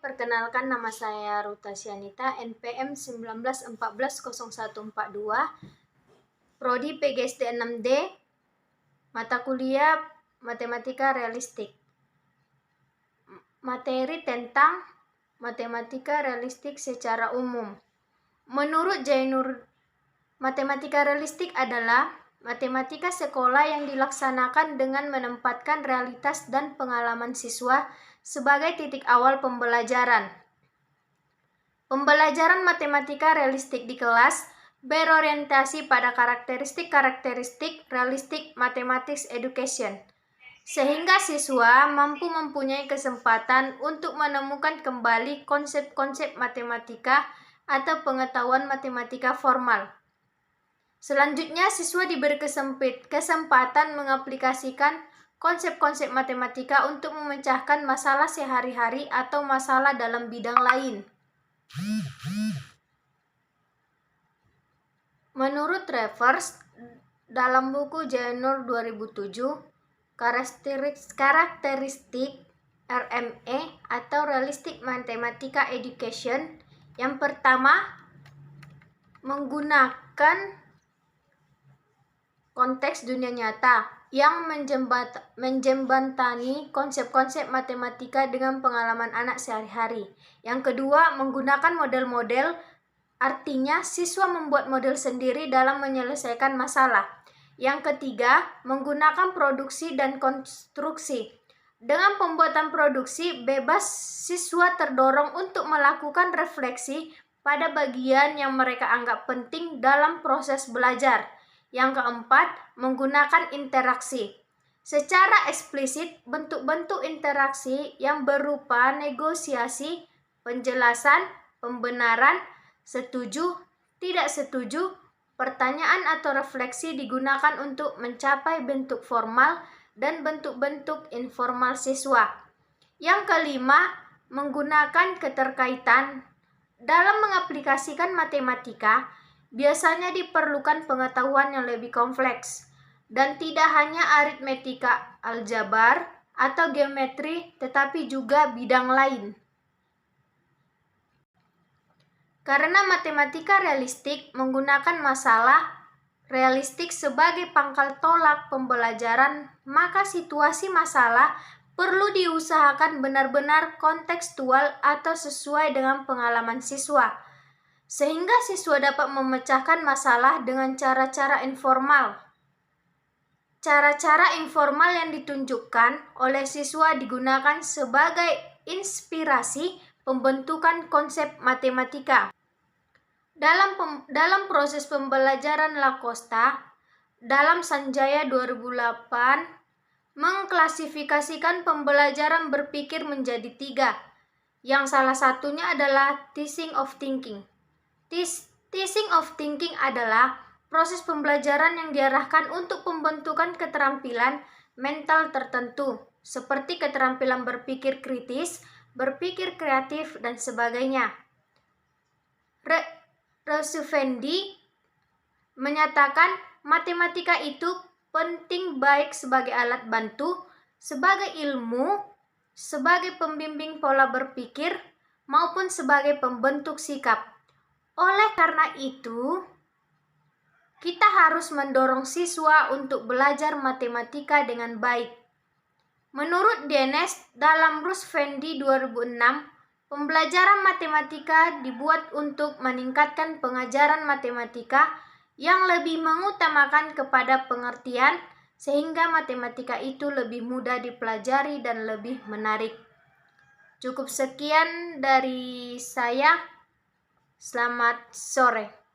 Perkenalkan, nama saya Ruta Sianita, NPM 19140142, Prodi PGSD 6D, mata kuliah Matematika Realistik. Materi tentang matematika realistik secara umum. Menurut Jainur, matematika realistik adalah matematika sekolah yang dilaksanakan dengan menempatkan realitas dan pengalaman siswa sebagai titik awal pembelajaran. Pembelajaran matematika realistik di kelas berorientasi pada karakteristik realistik mathematics education, sehingga siswa mampu mempunyai kesempatan untuk menemukan kembali konsep-konsep matematika atau pengetahuan matematika formal. Selanjutnya, siswa diberi kesempatan mengaplikasikan konsep-konsep matematika untuk memecahkan masalah sehari-hari atau masalah dalam bidang lain. Menurut Travers, dalam buku Jainur 2007, karakteristik RME atau Realistic Mathematical Education, yang pertama, menggunakan konteks dunia nyata yang menjembatani konsep-konsep matematika dengan pengalaman anak sehari-hari. Yang kedua, menggunakan model-model, artinya siswa membuat model sendiri dalam menyelesaikan masalah. Yang ketiga, menggunakan produksi dan konstruksi. Dengan pembuatan produksi, bebas siswa terdorong untuk melakukan refleksi pada bagian yang mereka anggap penting dalam proses belajar. Yang keempat, menggunakan interaksi. Secara eksplisit, bentuk-bentuk interaksi yang berupa negosiasi, penjelasan, pembenaran, setuju, tidak setuju, pertanyaan atau refleksi digunakan untuk mencapai bentuk formal dan bentuk-bentuk informal siswa. Yang kelima, menggunakan keterkaitan. Dalam mengaplikasikan matematika, biasanya diperlukan pengetahuan yang lebih kompleks dan tidak hanya aritmetika, aljabar, atau geometri, tetapi juga bidang lain. Karena matematika realistik menggunakan masalah realistik sebagai pangkal tolak pembelajaran, maka situasi masalah perlu diusahakan benar-benar kontekstual atau sesuai dengan pengalaman siswa, sehingga siswa dapat memecahkan masalah dengan cara-cara informal. Cara-cara informal yang ditunjukkan oleh siswa digunakan sebagai inspirasi pembentukan konsep matematika. Dalam proses pembelajaran Lacosta, dalam Sanjaya 2008, mengklasifikasikan pembelajaran berpikir menjadi 3, yang salah satunya adalah teaching of thinking. Teaching of thinking adalah proses pembelajaran yang diarahkan untuk pembentukan keterampilan mental tertentu, seperti keterampilan berpikir kritis, berpikir kreatif, dan sebagainya. Rosuvendi menyatakan matematika itu penting baik sebagai alat bantu, sebagai ilmu, sebagai pembimbing pola berpikir, maupun sebagai pembentuk sikap. Oleh karena itu, kita harus mendorong siswa untuk belajar matematika dengan baik. Menurut Dennis, dalam Rosuvendi 2006, pembelajaran matematika dibuat untuk meningkatkan pengajaran matematika yang lebih mengutamakan kepada pengertian, sehingga matematika itu lebih mudah dipelajari dan lebih menarik. Cukup sekian dari saya. Selamat sore.